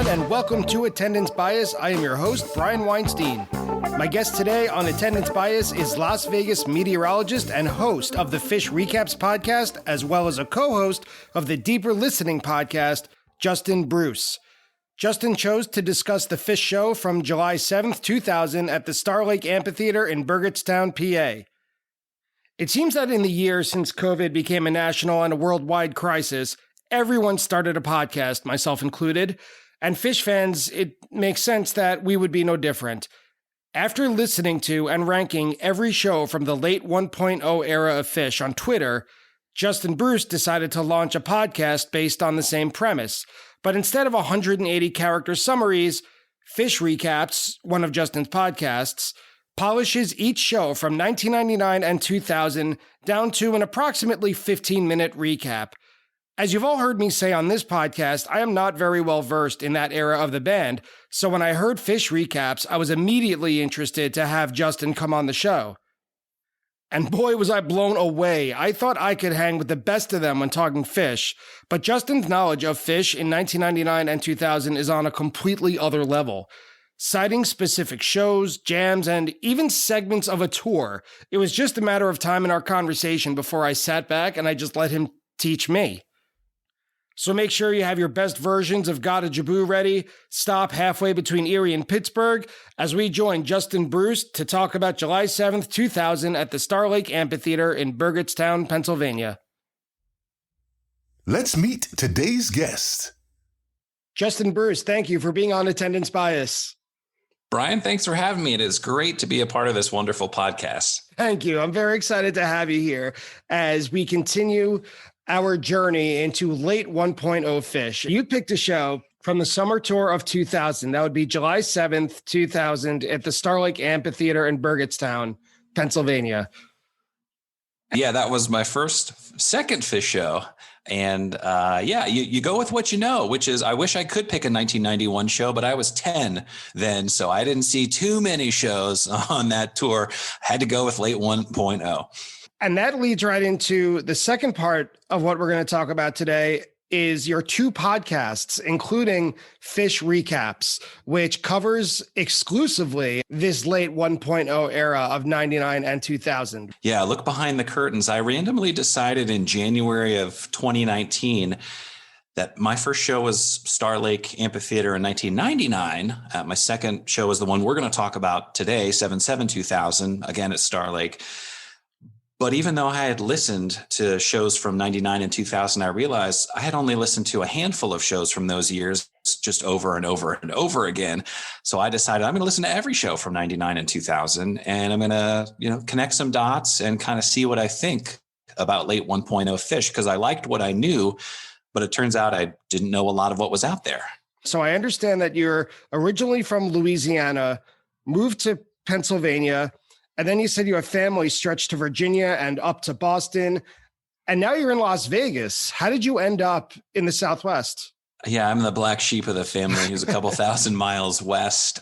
and welcome to Attendance Bias. I am your host, Brian Weinstein. My guest today on Attendance Bias is Las Vegas meteorologist and host of the Phish Recaps podcast, as well as a co-host of the Deeper Listening podcast, Justin Bruce. Justin chose to discuss the Phish show from July 7th, 2000 at the Star Lake Amphitheater in Burgettstown, PA. It seems that in the years since COVID became a national and a worldwide crisis, everyone started a podcast, myself included, and Phish fans, it makes sense that we would be no different. After listening to and ranking every show from the late 1.0 era of Phish on Twitter, Justin Bruce decided to launch a podcast based on the same premise. But instead of 180 character summaries, Phish Recaps, one of Justin's podcasts, polishes each show from 1999 and 2000 down to an approximately 15-minute recap. As you've all heard me say on this podcast, I am not very well versed in that era of the band, so when I heard Phish Recaps, I was immediately interested to have Justin come on the show. And boy, was I blown away. I thought I could hang with the best of them when talking Phish, but Justin's knowledge of Phish in 1999 and 2000 is on a completely other level. Citing specific shows, jams, and even segments of a tour, it was just a matter of time in our conversation before I sat back and I just let him teach me. So make sure you have your best versions of Gotta Jaboo ready. Stop halfway between Erie and Pittsburgh as we join Justin Bruce to talk about July 7th, 2000 at the Star Lake Amphitheater in Burgettstown, Pennsylvania. Let's meet today's guest. Justin Bruce, thank you for being on Attendance Bias. Brian, thanks for having me. It is great to be a part of this wonderful podcast. Thank you. I'm very excited to have you here as we continue our journey into late 1.0 Phish. You picked a show from the summer tour of 2000. That would be July 7th, 2000 at the Star Lake Amphitheater in Burgettstown, Pennsylvania. Yeah, that was my second Phish show. And you go with what you know, which is I wish I could pick a 1991 show, but I was 10 then, so I didn't see too many shows on that tour. I had to go with late 1.0. And that leads right into the second part of what we're going to talk about today is your two podcasts, including Phish Recaps, which covers exclusively this late 1.0 era of 99 and 2000. Yeah, look behind the curtains. I randomly decided in January of 2019 that my first show was Star Lake Amphitheater in 1999. My second show was the one we're going to talk about today, 7/7/2000, again at Star Lake. But even though I had listened to shows from 99 and 2000, I realized I had only listened to a handful of shows from those years just over and over and over again. So I decided I'm going to listen to every show from 99 and 2000, and I'm going to, connect some dots and kind of see what I think about late 1.0 Phish, because I liked what I knew, but it turns out I didn't know a lot of what was out there. So I understand that you're originally from Louisiana, moved to Pennsylvania, and then you said you have family stretched to Virginia and up to Boston. And now you're in Las Vegas. How did you end up in the Southwest? Yeah, I'm the black sheep of the family who's a couple thousand miles west.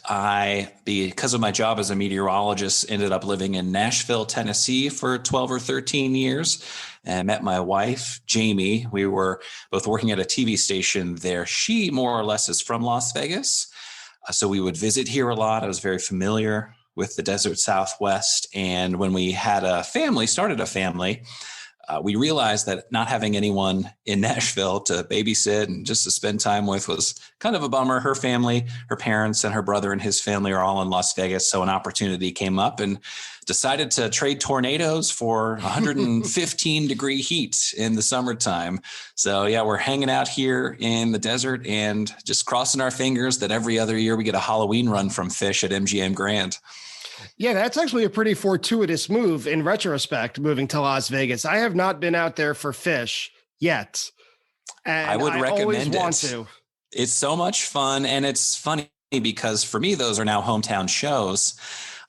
Because of my job as a meteorologist, ended up living in Nashville, Tennessee for 12 or 13 years and met my wife, Jamie. We were both working at a TV station there. She more or less is from Las Vegas. So we would visit here a lot. I was very familiar with the desert Southwest. And when we started a family, we realized that not having anyone in Nashville to babysit and just to spend time with was kind of a bummer. Her family, her parents and her brother and his family are all in Las Vegas. So an opportunity came up and decided to trade tornadoes for 115 degree heat in the summertime. So yeah, we're hanging out here in the desert and just crossing our fingers that every other year we get a Halloween run from Phish at MGM Grand. Yeah, that's actually a pretty fortuitous move in retrospect, moving to Las Vegas. I have not been out there for Phish yet. And I would recommend it. Want to. It's so much fun. And it's funny because for me, those are now hometown shows.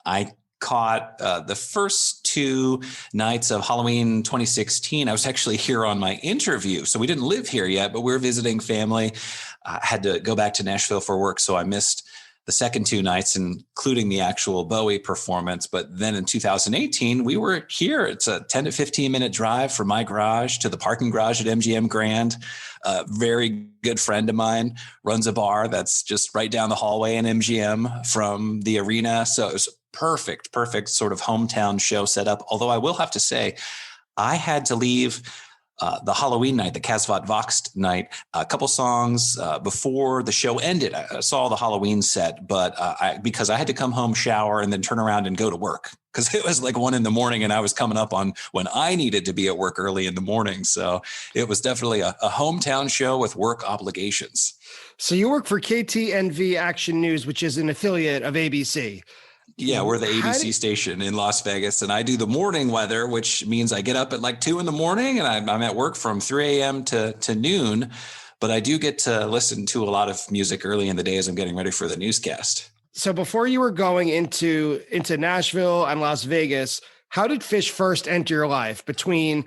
I caught the first two nights of Halloween 2016. I was actually here on my interview. So we didn't live here yet, but we were visiting family. I had to go back to Nashville for work. So I missed the second two nights, including the actual Bowie performance. But then in 2018, we were here. It's a 10 to 15 minute drive from my garage to the parking garage at MGM Grand. A very good friend of mine runs a bar that's just right down the hallway in MGM from the arena. So it was perfect sort of hometown show setup. Although I will have to say, I had to leave the Halloween night, the Kasvat Voxed night, a couple songs before the show ended. I saw the Halloween set, but because I had to come home, shower, and then turn around and go to work because it was like 1 a.m. and I was coming up on when I needed to be at work early in the morning. So it was definitely a hometown show with work obligations. So you work for KTNV Action News, which is an affiliate of ABC. Yeah, we're the ABC station in Las Vegas, and I do the morning weather, which means I get up at like 2 a.m. and I'm at work from 3 a.m. to noon. But I do get to listen to a lot of music early in the day as I'm getting ready for the newscast. So before you were going into Nashville and Las Vegas, how did Phish first enter your life? Between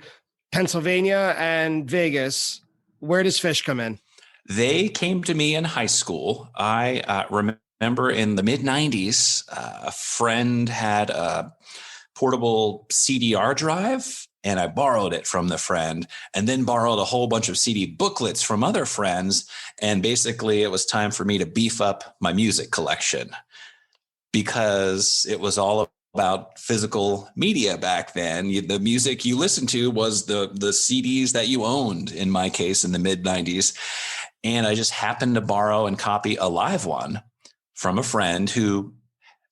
Pennsylvania and Vegas, where does Phish come in? They came to me in high school. I remember in the mid-90s, a friend had a portable CDR drive, and I borrowed it from the friend and then borrowed a whole bunch of CD booklets from other friends. And basically, it was time for me to beef up my music collection because it was all about physical media back then. The music you listened to was the CDs that you owned, in my case, in the mid-90s. And I just happened to borrow and copy a live one from a friend who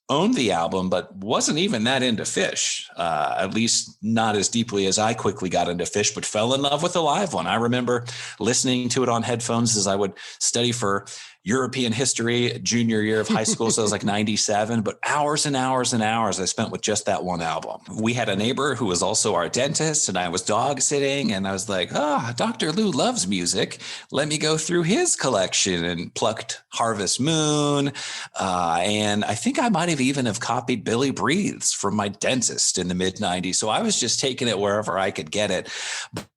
owned the album, but wasn't even that into Phish, at least not as deeply as I quickly got into Phish, but fell in love with the live one. I remember listening to it on headphones as I would study for European history junior year of high school. So it was like 97, but hours and hours and hours I spent with just that one album. We had a neighbor who was also our dentist, and I was dog sitting, and I was like, Dr. Lou loves music. Let me go through his collection, and plucked Harvest Moon. And I think I might have even have copied Billy Breathes from my dentist in the mid 90s. So I was just taking it wherever I could get it.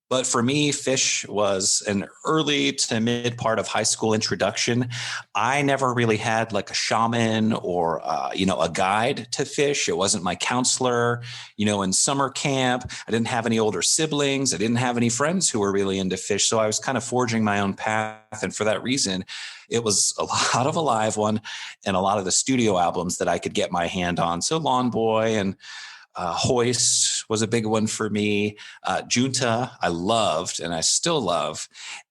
But for me, Phish was an early to mid part of high school introduction. I never really had like a shaman or, a guide to Phish. It wasn't my counselor, in summer camp. I didn't have any older siblings. I didn't have any friends who were really into Phish. So I was kind of forging my own path. And for that reason, it was a lot of a live one and a lot of the studio albums that I could get my hand on. So Lawn Boy and Hoist was a big one for me. Junta, I loved, and I still love.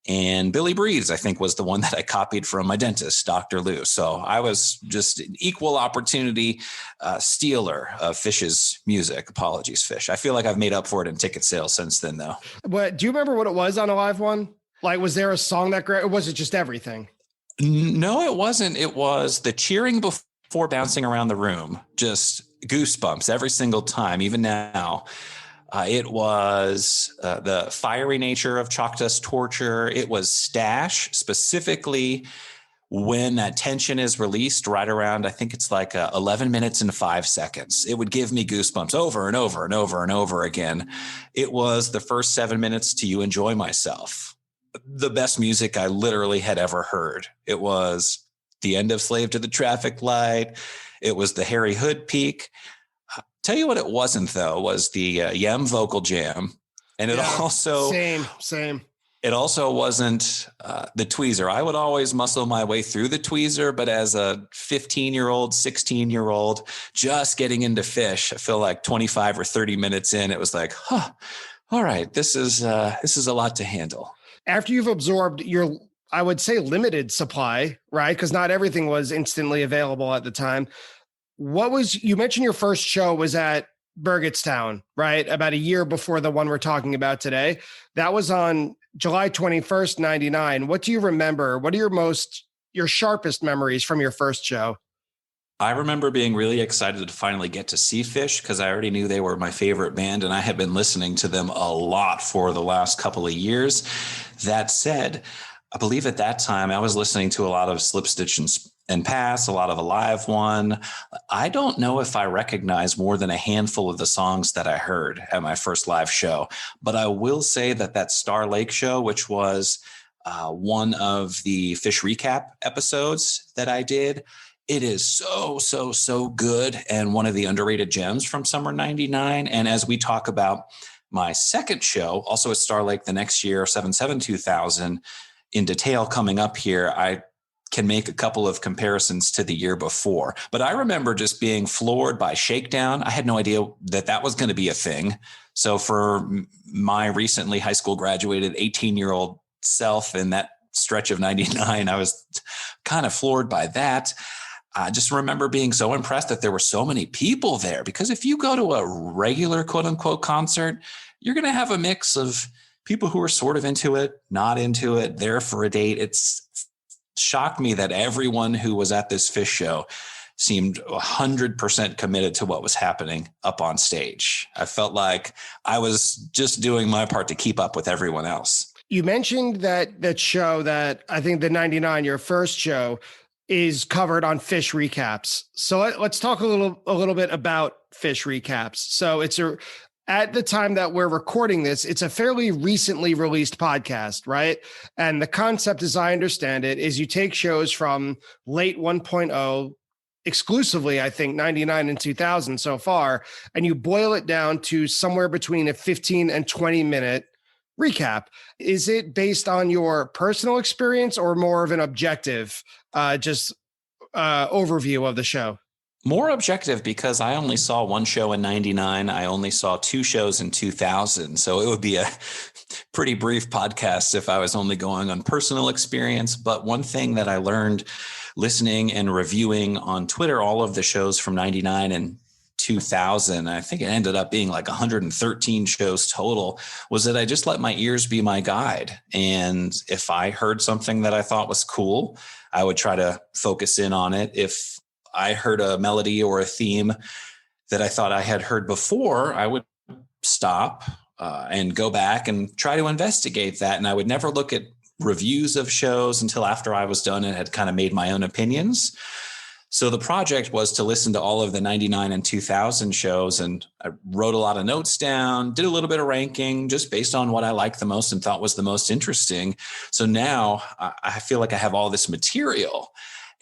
And Billy Breathes, I think, was the one that I copied from my dentist, Dr. Lou. So I was just an equal opportunity stealer of Phish's music. Apologies, Phish. I feel like I've made up for it in ticket sales since then, though. What do you remember what it was on a live one? Like, was there a song that great, or was it just everything? No, it wasn't. It was the cheering before bouncing around the room. Just goosebumps every single time, even now. It was the fiery nature of Chalk Dust Torture. It was Stash, specifically when that tension is released right around, I think it's like 11 minutes and 5 seconds. It would give me goosebumps over and over and over and over again. It was the first 7 minutes to You Enjoy Myself. The best music I literally had ever heard. It was the end of Slave to the Traffic Light. It was the Harry Hood peak. Tell you what it wasn't, though, was the Yem vocal jam. And it also... Same. It also wasn't the tweezer. I would always muscle my way through the tweezer, but as a 15-year-old, 16-year-old, just getting into Phish, I feel like 25 or 30 minutes in, it was like, all right, this is a lot to handle. After you've absorbed your, I would say, limited supply, right? Because not everything was instantly available at the time. You mentioned your first show was at Burgettstown, right? About a year before the one we're talking about today. That was on July 21st, 99. What do you remember? What are your sharpest memories from your first show? I remember being really excited to finally get to see Phish because I already knew they were my favorite band and I had been listening to them a lot for the last couple of years. That said, I believe at that time I was listening to a lot of Slipstitch and Pass, a lot of Alive One. I don't know if I recognize more than a handful of the songs that I heard at my first live show, but I will say that Star Lake show, which was one of the Phish recap episodes that I did, It is so good, and one of the underrated gems from summer 99. And as we talk about my second show, also at Star Lake the next year, 7/7/2000, in detail coming up here, I can make a couple of comparisons to the year before. But I remember just being floored by Shakedown. I had no idea that was going to be a thing. So for my recently high school graduated 18-year-old self in that stretch of 99, I was kind of floored by that. I just remember being so impressed that there were so many people there, because if you go to a regular quote unquote concert, you're going to have a mix of people who are sort of into it, not into it, there for a date. It's shocked me that everyone who was at this Phish show seemed 100% committed to what was happening up on stage. I felt like I was just doing my part to keep up with everyone else. You mentioned that show that I think the 99, your first show, is covered on Phish Recaps. So let's talk a little bit about Phish Recaps. So at the time that we're recording this, it's a fairly recently released podcast, right? And the concept, as I understand it, is you take shows from late 1.0, exclusively, I think, 99 and 2000 so far, and you boil it down to somewhere between a 15 and 20 minute recap. Is it based on your personal experience or more of an objective overview of the show? More objective, because I only saw one show in 99. I only saw two shows in 2000. So it would be a pretty brief podcast if I was only going on personal experience. But one thing that I learned listening and reviewing on Twitter, all of the shows from 99 and 2000, I think it ended up being like 113 shows total, was that I just let my ears be my guide. And if I heard something that I thought was cool, I would try to focus in on it. If I heard a melody or a theme that I thought I had heard before, I would stop and go back and try to investigate that. And I would never look at reviews of shows until after I was done and had kind of made my own opinions. So the project was to listen to all of the 99 and 2000 shows, and I wrote a lot of notes down, did a little bit of ranking just based on what I liked the most and thought was the most interesting. So now I feel like I have all this material.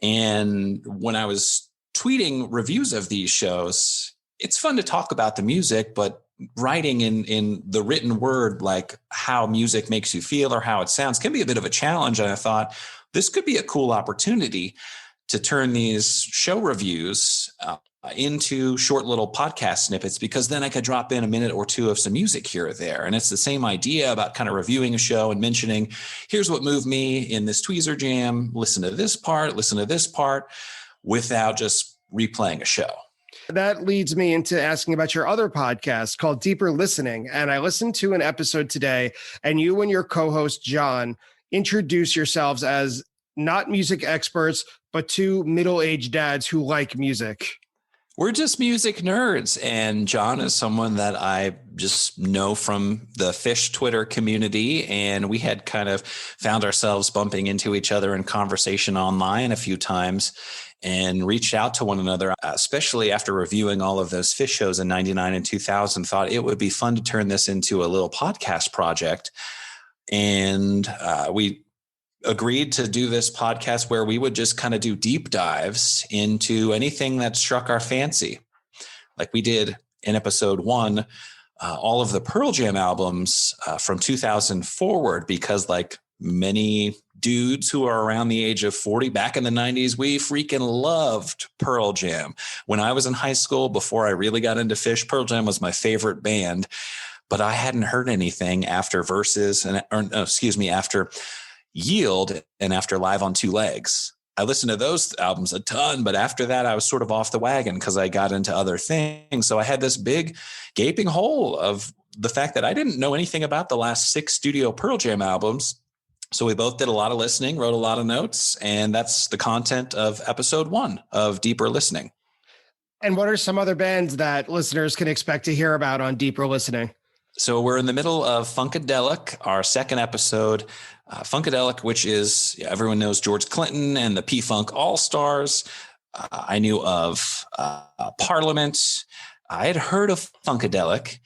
And when I was tweeting reviews of these shows, it's fun to talk about the music, but writing in the written word, like how music makes you feel or how it sounds, can be a bit of a challenge. And I thought this could be a cool opportunity to turn these show reviews into short little podcast snippets, because then I could drop in a minute or two of some music here or there. And it's the same idea about kind of reviewing a show and mentioning, here's what moved me in this tweezer jam, listen to this part, without just replaying a show. That leads me into asking about your other podcast called Deeper Listening. And I listened to an episode today, and you and your co-host, John, introduce yourselves as not music experts, but two middle-aged dads who like music. We're just music nerds. And John is someone that I just know from the Phish Twitter community. And we had kind of found ourselves bumping into each other in conversation online a few times and reached out to one another, especially after reviewing all of those Phish shows in 99 and 2000, thought it would be fun to turn this into a little podcast project. And we agreed to do this podcast where we would just kind of do deep dives into anything that struck our fancy. Like we did in episode 1, all of the Pearl Jam albums from 2000 forward, because like many dudes who are around the age of 40 back in the 90s, we freaking loved Pearl Jam. When I was in high school, before I really got into Phish, Pearl Jam was my favorite band, but I hadn't heard anything after after Yield and after Live on Two Legs. I listened to those albums a ton, but after that, I was sort of off the wagon because I got into other things. So I had this big gaping hole of the fact that I didn't know anything about the last 6 studio Pearl Jam albums. So we both did a lot of listening, wrote a lot of notes, and that's the content of episode 1 of Deeper Listening. And what are some other bands that listeners can expect to hear about on Deeper Listening? So we're in the middle of Funkadelic, our second episode. Funkadelic, which is, everyone knows George Clinton and the P-Funk All-Stars. I knew of Parliament. I had heard of Funkadelic,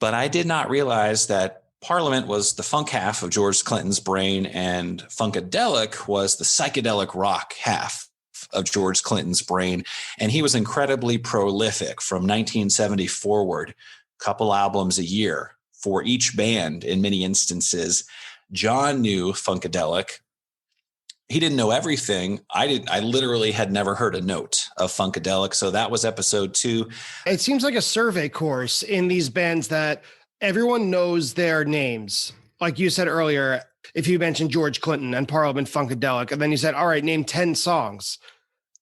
but I did not realize that Parliament was the funk half of George Clinton's brain and Funkadelic was the psychedelic rock half of George Clinton's brain. And he was incredibly prolific from 1970 forward, couple albums a year for each band in many instances. John knew Funkadelic. He didn't know everything. I literally had never heard a note of Funkadelic. So that was episode 2. It seems like a survey course in these bands that everyone knows their names. Like you said earlier, if you mentioned George Clinton and Parliament Funkadelic, and then you said, all right, name 10 songs.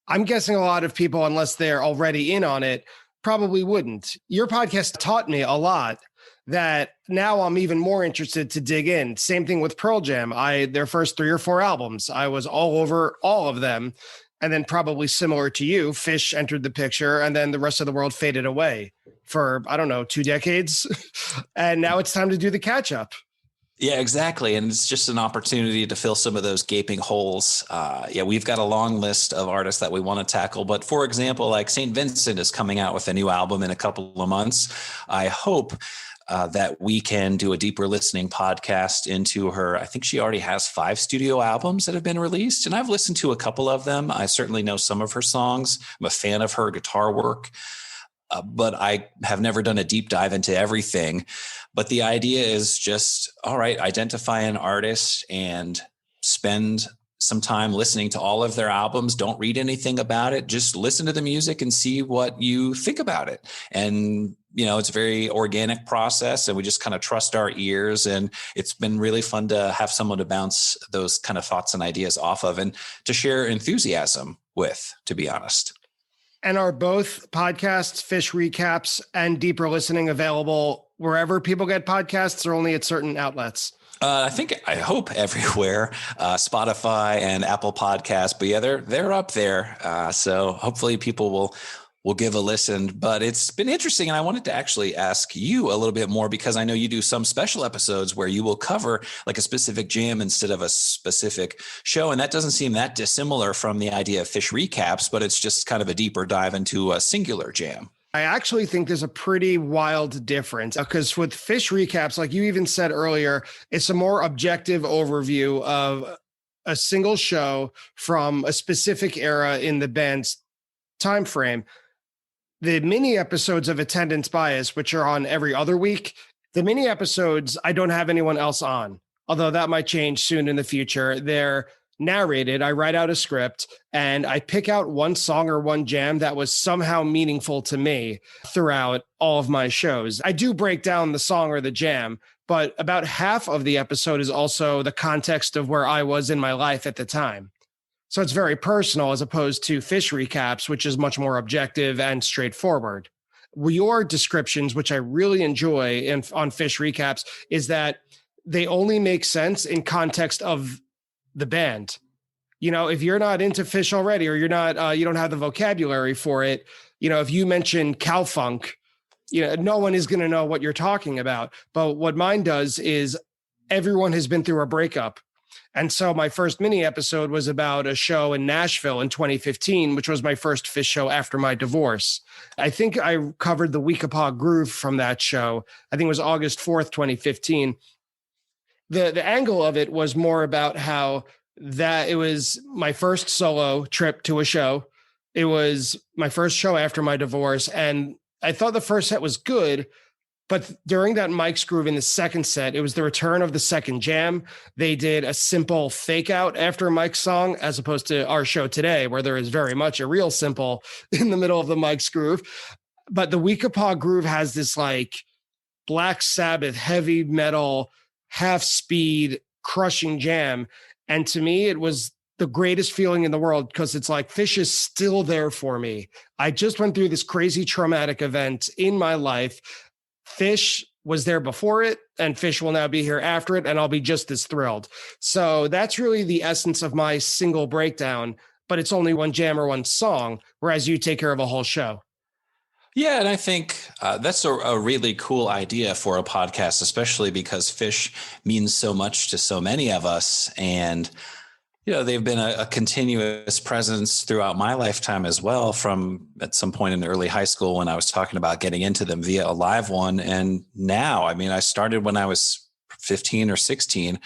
I'm guessing a lot of people, unless they're already in on it, probably wouldn't. Your podcast taught me a lot that now I'm even more interested to dig in. Same thing with Pearl Jam. Their first 3 or 4 albums, I was all over all of them. And then probably similar to you, Phish entered the picture and then the rest of the world faded away for, 2 decades. And now it's time to do the catch up. Yeah, exactly. And it's just an opportunity to fill some of those gaping holes. We've got a long list of artists that we want to tackle. But for example, like St. Vincent is coming out with a new album in a couple of months. I hope that we can do a deeper listening podcast into her. I think she already has 5 studio albums that have been released, and I've listened to a couple of them. I certainly know some of her songs. I'm a fan of her guitar work, but I have never done a deep dive into everything. But the idea is just, all right, identify an artist and spend some time listening to all of their albums. Don't read anything about it. Just listen to the music and see what you think about it. And, it's a very organic process, and we just kind of trust our ears. And it's been really fun to have someone to bounce those kind of thoughts and ideas off of and to share enthusiasm with, to be honest. And are both podcasts, Phish Recaps and Deeper Listening, available wherever people get podcasts or only at certain outlets? I hope everywhere, Spotify and Apple Podcasts, but yeah, they're up there. So hopefully people will give a listen, but it's been interesting. And I wanted to actually ask you a little bit more, because I know you do some special episodes where you will cover like a specific jam instead of a specific show. And that doesn't seem that dissimilar from the idea of Phish Recaps, but it's just kind of a deeper dive into a singular jam. I actually think there's a pretty wild difference, because with Phish Recaps, like you even said earlier, it's a more objective overview of a single show from a specific era in the band's time frame. The mini episodes of Attendance Bias, which are on every other week, the mini episodes, I don't have anyone else on, although that might change soon in the future. They're narrated. I write out a script and I pick out one song or one jam that was somehow meaningful to me throughout all of my shows. I do break down the song or the jam, but about half of the episode is also the context of where I was in my life at the time. So it's very personal, as opposed to Phish Recaps, which is much more objective and straightforward. Your descriptions, which I really enjoy on Phish Recaps, is that they only make sense in context of the band. If you're not into Phish already, or you're not, you don't have the vocabulary for it, if you mention cowfunk, no one is going to know what you're talking about. But what mine does is everyone has been through a breakup. And so my first mini episode was about a show in Nashville in 2015, which was my first Phish show after my divorce. I think I covered the Weekapaw Groove from that show. I think it was August 4th, 2015. The angle of it was more about how that it was my first solo trip to a show. It was my first show after my divorce. And I thought the first set was good, but during that Mike's Groove in the second set, it was the return of the second jam. They did a simple fake out after Mike's song, as opposed to our show today, where there is very much a real simple in the middle of the Mike's Groove. But the Weekapaw Groove has this like Black Sabbath, heavy metal, half speed, crushing jam. And to me, it was the greatest feeling in the world, because it's like Phish is still there for me. I just went through this crazy traumatic event in my life. Phish was there before it, and Phish will now be here after it, and I'll be just as thrilled. So that's really the essence of my single breakdown, but it's only one jam or one song, whereas you take care of a whole show. Yeah, and I think that's a really cool idea for a podcast, especially because Phish means so much to so many of us. And they've been a continuous presence throughout my lifetime as well, from at some point in early high school when I was talking about getting into them via a live one. And now, I started when I was 15 or 16.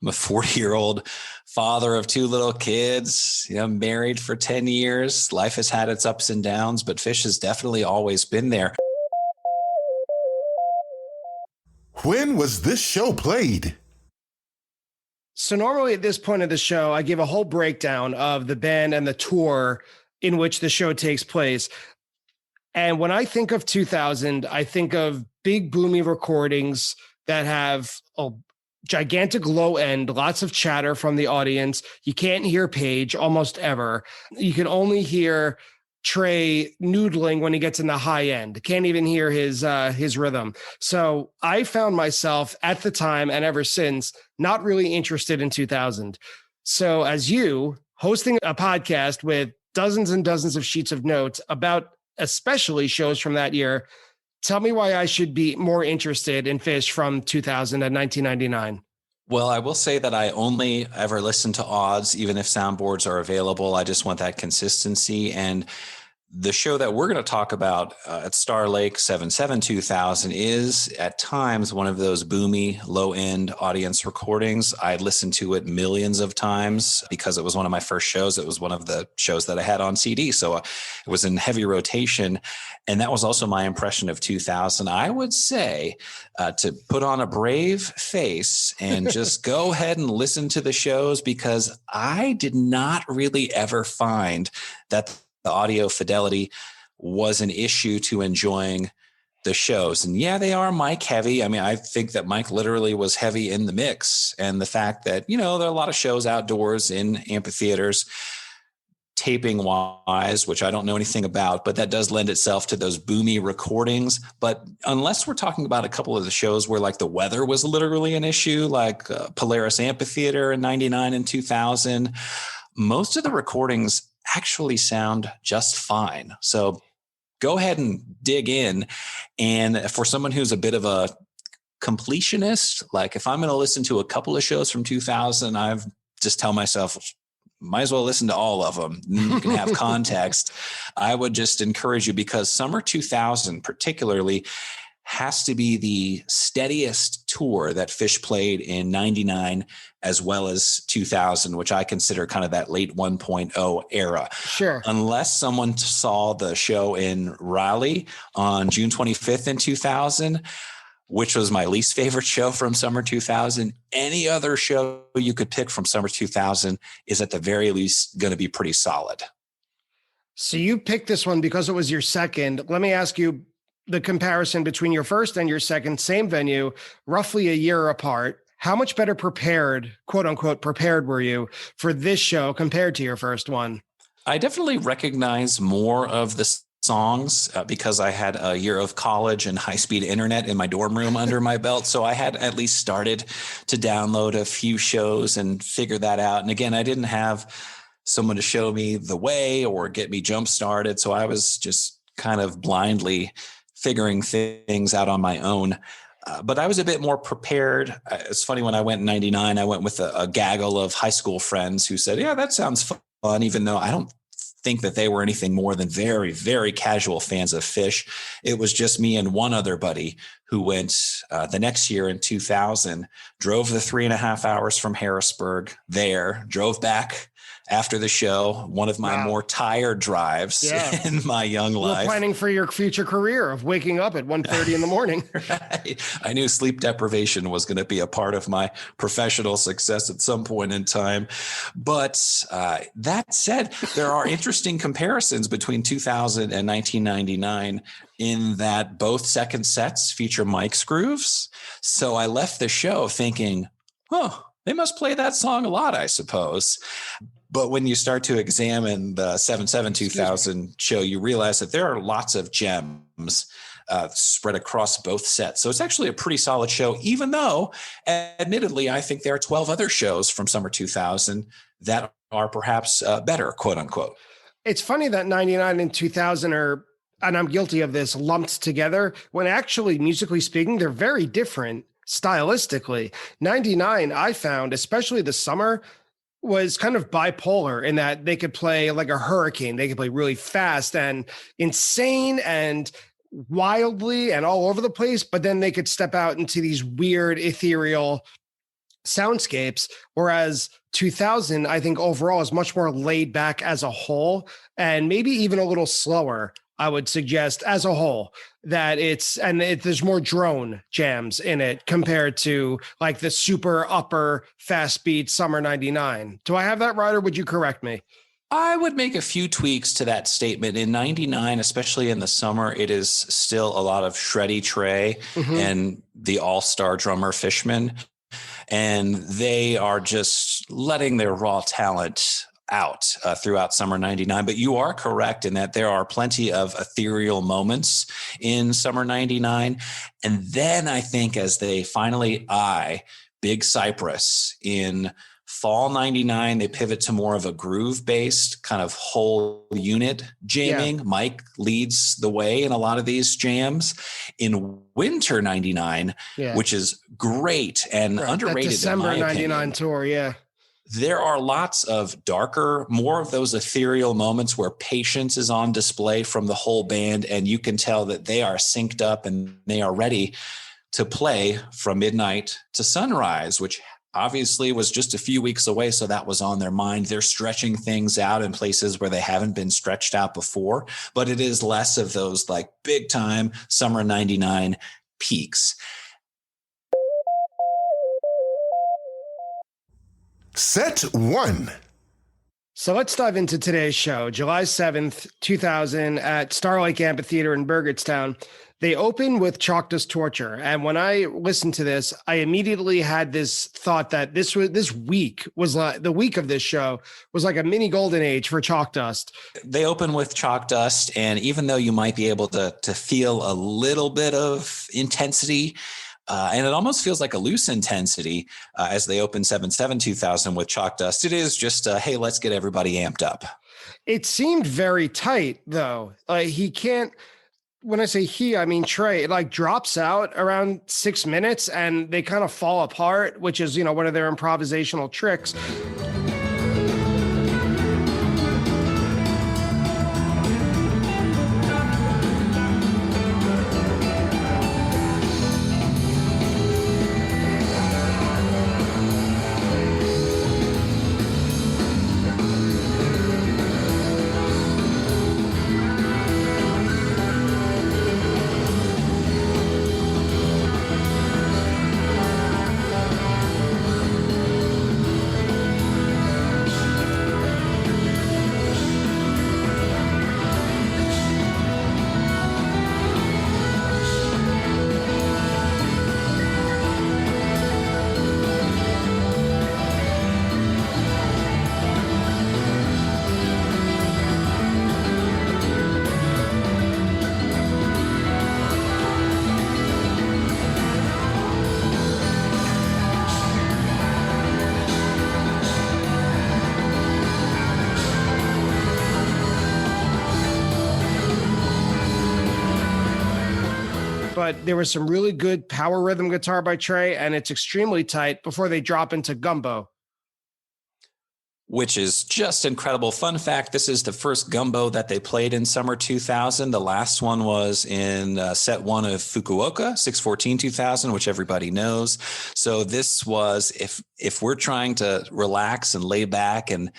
I'm a 40-year-old father of 2 little kids, married for 10 years. Life has had its ups and downs, but Phish has definitely always been there. When was this show played? So normally at this point of the show, I give a whole breakdown of the band and the tour in which the show takes place. And when I think of 2000, I think of big boomy recordings that have a gigantic low end, lots of chatter from the audience. You can't hear Page almost ever. You can only hear Trey noodling when he gets in the high end. Can't even hear his rhythm. So I found myself at the time and ever since not really interested in 2000. So as you hosting a podcast with dozens and dozens of sheets of notes about especially shows from that year, tell me why I should be more interested in Phish from 2000 and 1999. Well, I will say that I only ever listen to odds, even if soundboards are available. I just want that consistency. And the show that we're going to talk about at Star Lake 77-2000 is at times one of those boomy, low-end audience recordings. I listened to it millions of times because it was one of my first shows. It was one of the shows that I had on CD. So it was in heavy rotation. And that was also my impression of 2000. I would say to put on a brave face and just go ahead and listen to the shows, because I did not really ever find that the audio fidelity was an issue to enjoying the shows. And yeah, they are mic heavy. I mean, I think that Mike literally was heavy in the mix. And the fact that, there are a lot of shows outdoors in amphitheaters, taping wise, which I don't know anything about, but that does lend itself to those boomy recordings. But unless we're talking about a couple of the shows where like the weather was literally an issue, like Polaris Amphitheater in 99 and 2000, most of the recordings actually sound just fine. So go ahead and dig in. And for someone who's a bit of a completionist, like if I'm going to listen to a couple of shows from 2000, I've just tell myself, might as well listen to all of them. You can have context. I would just encourage you, because summer 2000 particularly has to be the steadiest tour that Phish played in 99 as well as 2000, which I consider kind of that late 1.0 era. Sure. Unless someone saw the show in Raleigh on June 25th in 2000, which was my least favorite show from summer 2000, any other show you could pick from summer 2000 is at the very least going to be pretty solid. So you picked this one because it was your second. Let me ask you the comparison between your first and your second, same venue, roughly a year apart. How much better prepared, quote unquote, prepared were you for this show compared to your first one? I definitely recognize more of the songs because I had a year of college and high-speed internet in my dorm room under my belt. So I had at least started to download a few shows and figure that out. And again, I didn't have someone to show me the way or get me jump-started. So I was just kind of blindly figuring things out on my own. But I was a bit more prepared. It's funny, when I went in 99, I went with a gaggle of high school friends who said, yeah, that sounds fun, even though I don't think that they were anything more than very, very casual fans of Phish. It was just me and one other buddy who went the next year in 2000, drove the 3.5 hours from Harrisburg there, drove back after the show, one of my more tired drives in my young life. Planning for your future career of waking up at 1:30 in the morning. Right. I knew sleep deprivation was going to be a part of my professional success at some point in time. But that said, there are interesting comparisons between 2000 and 1999 in that both second sets feature mic grooves. So I left the show thinking, oh, they must play that song a lot, I suppose. But when you start to examine the 77-2000 show, you realize that there are lots of gems spread across both sets. So it's actually a pretty solid show, even though, admittedly, I think there are 12 other shows from summer 2000 that are perhaps better, quote unquote. It's funny that 99 and 2000 are, and I'm guilty of this, lumped together, when actually, musically speaking, they're very different stylistically. 99, I found, especially the summer, was kind of bipolar in that they could play like a hurricane. They could play really fast and insane and wildly and all over the place, but then they could step out into these weird ethereal soundscapes, whereas 2000, I think overall is much more laid back as a whole, and maybe even a little slower. I would suggest as a whole that there's more drone jams in it compared to like the super upper fast beat Summer 99. Do I have that right, or would you correct me? I would make a few tweaks to that statement. In 99, especially in the summer, it is still a lot of Shreddy Trey and the all-star drummer Fishman. And they are just letting their raw talent out throughout Summer 99. But you are correct in that there are plenty of ethereal moments in Summer 99. And then I think as they finally eye Big Cypress in Fall 99, they pivot to more of a groove-based kind of whole unit jamming. Yeah. Mike leads the way in a lot of these jams. In Winter 99, which is great and underrated. That December 99 tour, yeah. There are lots of darker, more of those ethereal moments where patience is on display from the whole band, and you can tell that they are synced up and they are ready to play from midnight to sunrise, which obviously was just a few weeks away, so that was on their mind. They're stretching things out in places where they haven't been stretched out before, but it is less of those like big time Summer 99 peaks. Set 1. So let's dive into today's show. July 7th, 2000 at Starlake Amphitheater in Burgettstown. They open with Chalk Dust Torture. And when I listened to this, I immediately had this thought that this week was like the week of this show was like a mini golden age for Chalk Dust. They open with Chalk Dust. And even though you might be able to feel a little bit of intensity, and it almost feels like a loose intensity as they open 7/7/2000 with Chalk Dust, it is just, hey, let's get everybody amped up. It seemed very tight, though. He can't. When I say he, I mean Trey. It like drops out around 6 minutes and they kind of fall apart, which is, one of their improvisational tricks. But there was some really good power rhythm guitar by Trey, and it's extremely tight before they drop into Gumbo, which is just incredible. Fun fact, this is the first Gumbo that they played in Summer 2000. The last one was in set 1 of Fukuoka, 6/14/2000, which everybody knows. So this was, if we're trying to relax and lay back and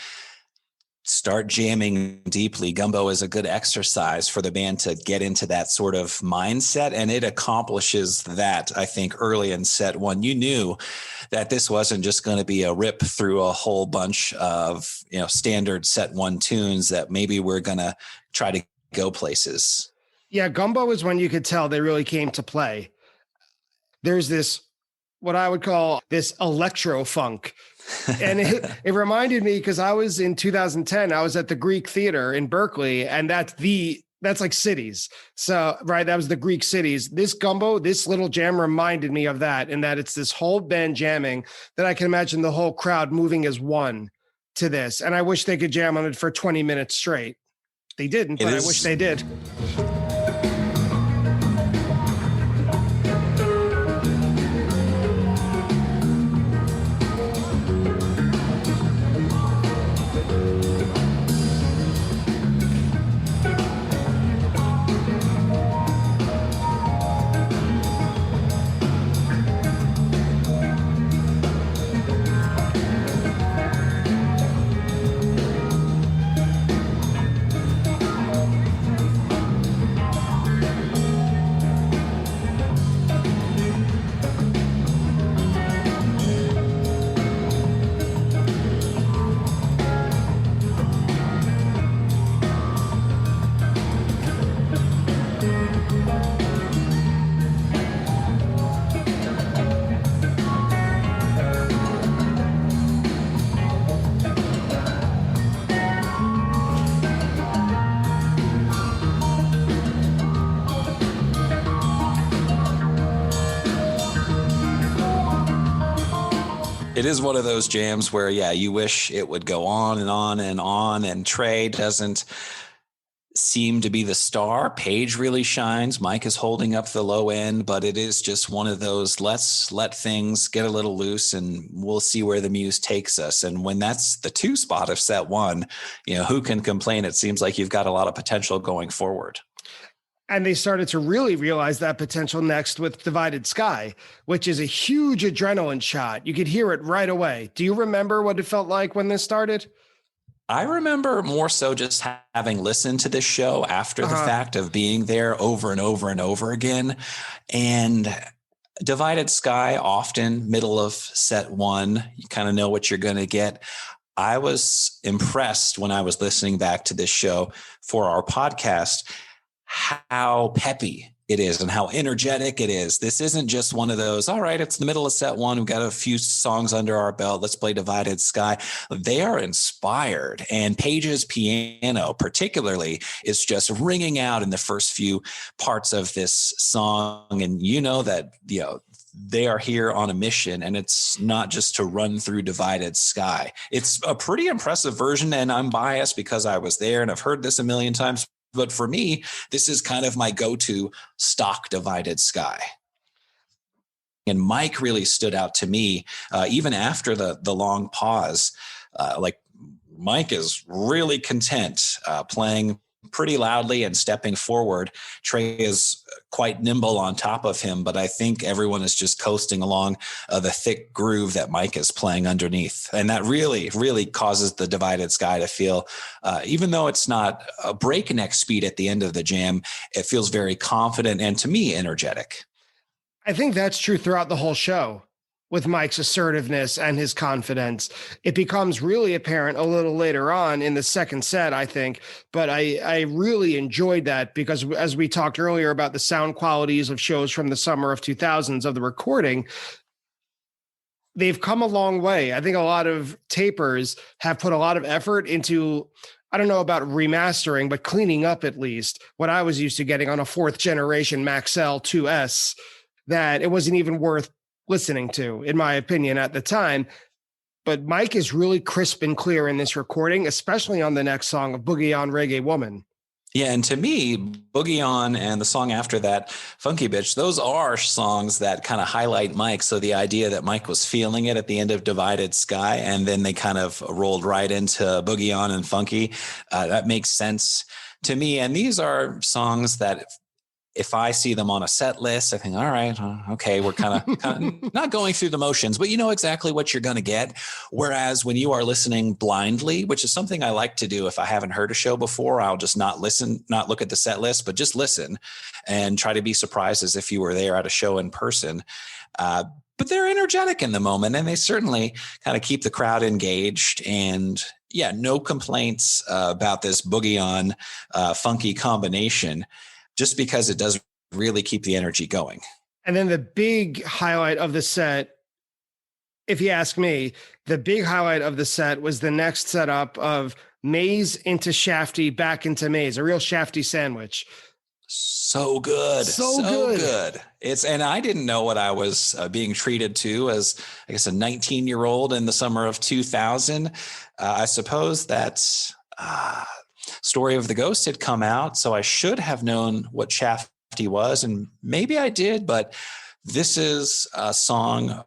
start jamming deeply, Gumbo is a good exercise for the band to get into that sort of mindset. And it accomplishes that, I think, early in set 1. You knew that this wasn't just going to be a rip through a whole bunch of, standard set 1 tunes that maybe we're going to try to go places. Yeah, Gumbo is when you could tell they really came to play. There's this, what I would call this electro funk. And it reminded me, because I was in 2010, I was at the Greek Theater in Berkeley, and that's like Cities. So, right, that was the Greek Cities. This Gumbo, this little jam reminded me of that, in that it's this whole band jamming that I can imagine the whole crowd moving as one to this. And I wish they could jam on it for 20 minutes straight. They didn't, but I wish they did. It is one of those jams where, yeah, you wish it would go on and on and on. And Trey doesn't seem to be the star. Paige really shines. Mike is holding up the low end, but it is just one of those, let's let things get a little loose and we'll see where the muse takes us. And when that's the 2 spot of set 1, who can complain? It seems like you've got a lot of potential going forward. And they started to really realize that potential next with Divided Sky, which is a huge adrenaline shot. You could hear it right away. Do you remember what it felt like when this started? I remember more so just having listened to this show after the fact of being there over and over and over again. And Divided Sky, often middle of set 1, you kind of know what you're going to get. I was impressed when I was listening back to this show for our podcast, how peppy it is and how energetic it is. This isn't just one of those, all right, it's the middle of set 1. We've got a few songs under our belt. Let's play Divided Sky. They are inspired. And Paige's piano particularly is just ringing out in the first few parts of this song. And you know that, they are here on a mission, and it's not just to run through Divided Sky. It's a pretty impressive version, and I'm biased because I was there and I've heard this a million times. But for me, this is kind of my go-to stock Divided Sky. And Mike really stood out to me, even after the long pause. Mike is really content playing pretty loudly and stepping forward. Trey is quite nimble on top of him, but I think everyone is just coasting along the thick groove that Mike is playing underneath. And that really, really causes the Divided Sky to feel, even though it's not a breakneck speed at the end of the jam, it feels very confident and, to me, energetic. I think that's true throughout the whole show. With Mike's assertiveness and his confidence, it becomes really apparent a little later on in the second set, I think. But I really enjoyed that because, as we talked earlier about the sound qualities of shows from the summer of 2000s of the recording, they've come a long way. I think a lot of tapers have put a lot of effort into, I don't know about remastering, but cleaning up at least what I was used to getting on a 4th generation Maxell 2S, that it wasn't even worth listening to, in my opinion, at the time. But Mike is really crisp and clear in this recording, especially on the next song of Boogie On Reggae Woman. Yeah, and to me, Boogie On and the song after that, Funky Bitch, those are songs that kind of highlight Mike. So the idea that Mike was feeling it at the end of Divided Sky, and then they kind of rolled right into Boogie On and Funky, that makes sense to me. And these are songs that, if I see them on a set list, I think, all right, okay, we're kind of not going through the motions, but you know exactly what you're going to get. Whereas when you are listening blindly, which is something I like to do if I haven't heard a show before, I'll just not listen, not look at the set list, but just listen and try to be surprised as if you were there at a show in person. But they're energetic in the moment, and they certainly kind of keep the crowd engaged. And yeah, no complaints about this Boogie On Funky combination, just because it does really keep the energy going. And then the big highlight of the set, if you ask me, the big highlight of the set was the next setup of Maze into Shafty, back into Maze, a real Shafty sandwich. So good. So good. And I didn't know what I was being treated to as, I guess, a 19-year-old in the summer of 2000. I suppose that's... Story of the Ghost had come out, so I should have known what Shafty was, and maybe I did, but this is a song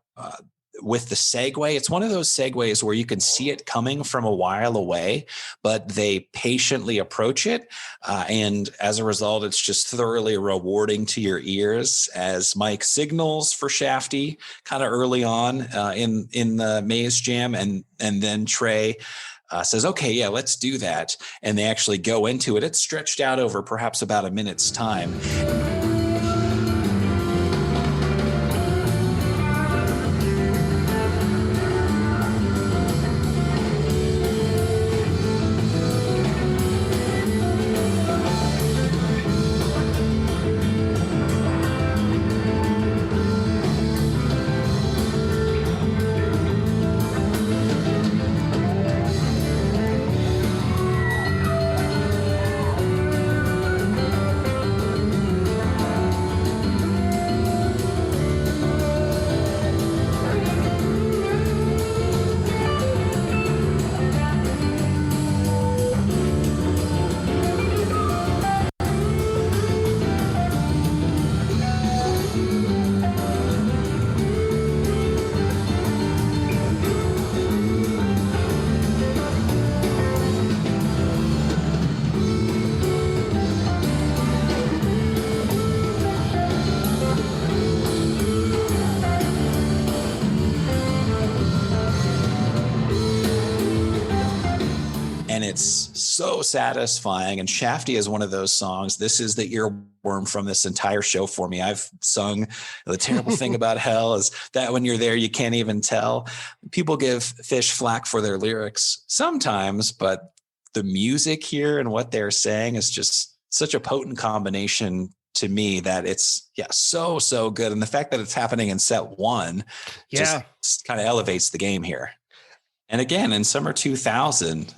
with the segue. It's one of those segues where you can see it coming from a while away, but they patiently approach it, and as a result, it's just thoroughly rewarding to your ears as Mike signals for Shafty kind of early on in the Maze Jam, and then Trey says, okay, yeah, let's do that. And they actually go into it. It's stretched out over perhaps about a minute's time. it's so satisfying. And Shafty is one of those songs. This is the earworm from this entire show for me. I've sung The Terrible Thing About Hell is that when you're there, you can't even tell. People give Phish flack for their lyrics sometimes, but the music here and what they're saying is just such a potent combination to me that it's so good. And the fact that it's happening in set one just kind of elevates the game here. And again, in summer 2000,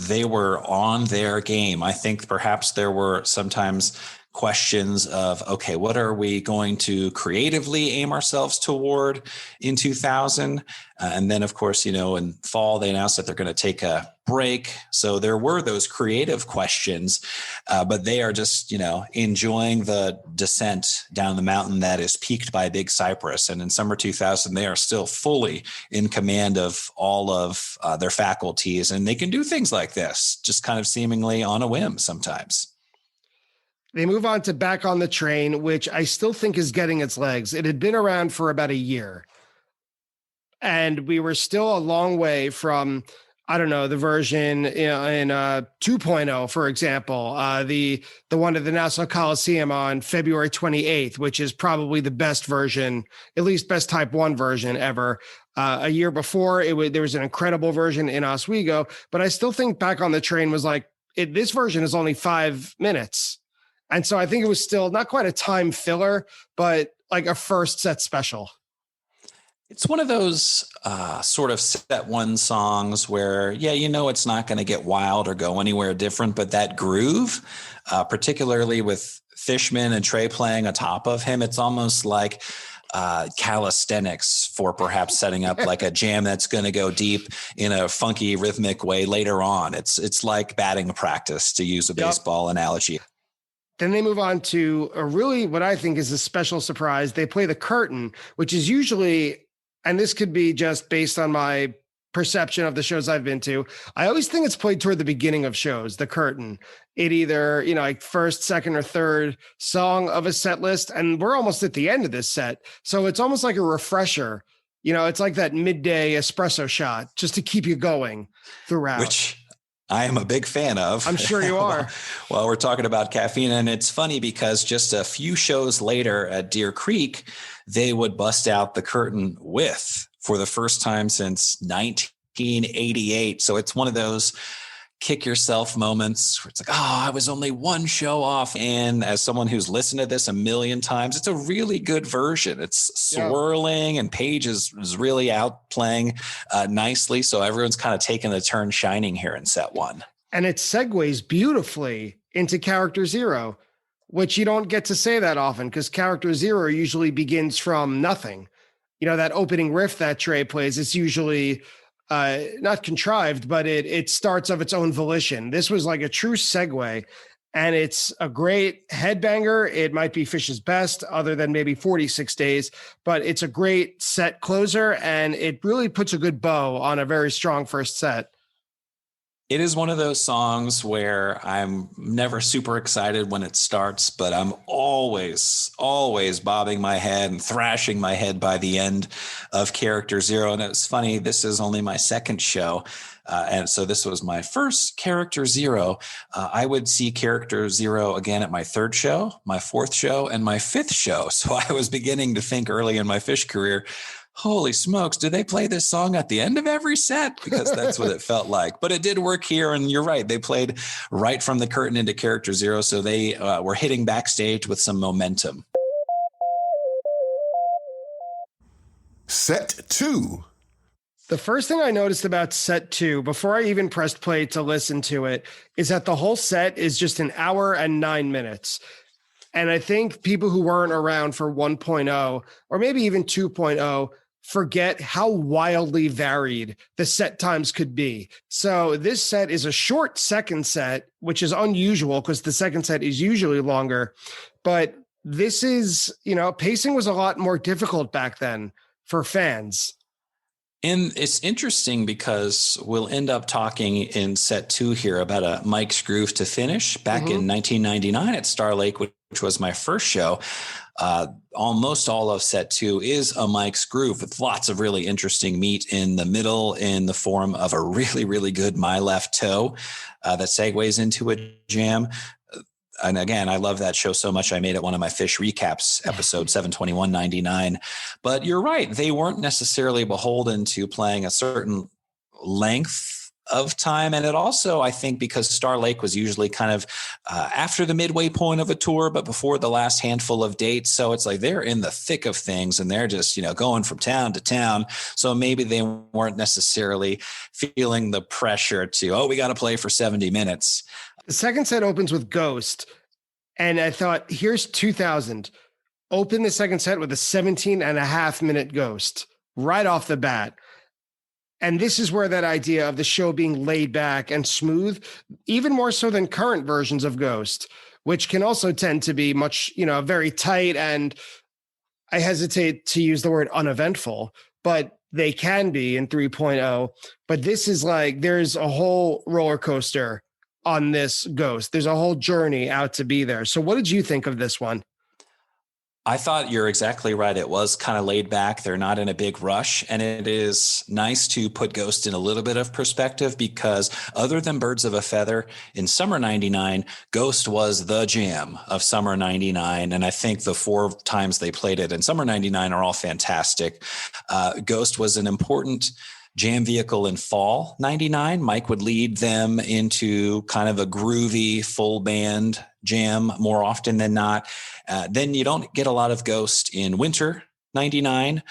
they were on their game. I think perhaps there were sometimes questions of, okay, what are we going to creatively aim ourselves toward in 2000? And then, of course, in fall, they announced that they're going to take a break. So there were those creative questions, but they are just, enjoying the descent down the mountain that is peaked by Big Cypress. And in summer 2000, they are still fully in command of all of their faculties. And they can do things like this, just kind of seemingly on a whim sometimes. They move on to Back on the Train, which I still think is getting its legs. It had been around for about a year. And we were still a long way from, the version in 2.0, for example, the one at the Nassau Coliseum on February 28th, which is probably the best version, at least best Type 1 version ever. A year before, there was an incredible version in Oswego, but I still think Back on the Train was this version is only 5 minutes. And so I think it was still not quite a time filler, but like a first set special. It's one of those sort of set one songs where, it's not going to get wild or go anywhere different, but that groove, particularly with Fishman and Trey playing atop of him, it's almost like calisthenics for perhaps setting up like a jam that's going to go deep in a funky rhythmic way later on. It's like batting practice, to use a baseball analogy. Then they move on to a really, what I think is a special surprise. They play The Curtain, which is usually, and this could be just based on my perception of the shows I've been to, I always think it's played toward the beginning of shows, The Curtain. It either, like first, second, or third song of a set list. And we're almost at the end of this set. So it's almost like a refresher. It's like that midday espresso shot just to keep you going throughout. Which I am a big fan of. I'm sure you are. Well, we're talking about caffeine, and it's funny because just a few shows later at Deer Creek, they would bust out The Curtain for the first time since 1988. So it's one of those kick yourself moments where it's like, I was only one show off. And as someone who's listened to this a million times, it's a really good version. It's swirling and Paige is really out playing nicely. So everyone's kind of taking a turn shining here in set one. And it segues beautifully into Character Zero, which you don't get to say that often because Character Zero usually begins from nothing. That opening riff that Trey plays, it's usually not contrived, but it starts of its own volition. This was like a true segue, and it's a great headbanger. It might be Phish's best, other than maybe 46 Days, but it's a great set closer, and it really puts a good bow on a very strong first set. It is one of those songs where I'm never super excited when it starts, but I'm always bobbing my head and thrashing my head by the end of Character Zero. And it's funny, this is only my second show. And so this was my first Character Zero. I would see Character Zero again at my third show, my fourth show, and my fifth show. So I was beginning to think early in my Phish career, holy smokes, do they play this song at the end of every set? Because that's what it felt like. But it did work here. And you're right. They played right from The Curtain into Character Zero. So they were hitting backstage with some momentum. Set 2. The first thing I noticed about set 2, before I even pressed play to listen to it, is that the whole set is just an hour and 9 minutes. And I think people who weren't around for 1.0 or maybe even 2.0 forget how wildly varied the set times could be. So this set is a short second set, which is unusual because the second set is usually longer. But this is, pacing was a lot more difficult back then for fans. And it's interesting because we'll end up talking in set 2 here about a Mike's Groove to Finish back in 1999 at Star Lake, which was my first show. Almost all of set 2 is a Mike's Groove with lots of really interesting meat in the middle in the form of a really, really good My Left Toe that segues into a jam. And again, I love that show so much. I made it one of my Phish recaps, episode 721.99. But you're right. They weren't necessarily beholden to playing a certain length of time. And it also, I think, because Star Lake was usually kind of after the midway point of a tour, but before the last handful of dates. So it's like they're in the thick of things and they're just, going from town to town. So maybe they weren't necessarily feeling the pressure to, we got to play for 70 minutes. The second set opens with Ghost, and I thought, here's 2000. Open the second set with a 17.5-minute Ghost right off the bat. And this is where that idea of the show being laid back and smooth, even more so than current versions of Ghost, which can also tend to be much, very tight, and I hesitate to use the word uneventful, but they can be in 3.0. But this is like, there's a whole roller coaster on this Ghost. There's a whole journey out to be there. So what did you think of this one? I thought you're exactly right. It was kind of laid back. They're not in a big rush. And it is nice to put Ghost in a little bit of perspective because other than Birds of a Feather, in summer 99, Ghost was the jam of summer 99. And I think the 4 times they played it in summer 99 are all fantastic. Ghost was an important jam vehicle in fall 99. Mike would lead them into kind of a groovy full band jam more often than not. Then you don't get a lot of Ghost in winter 99.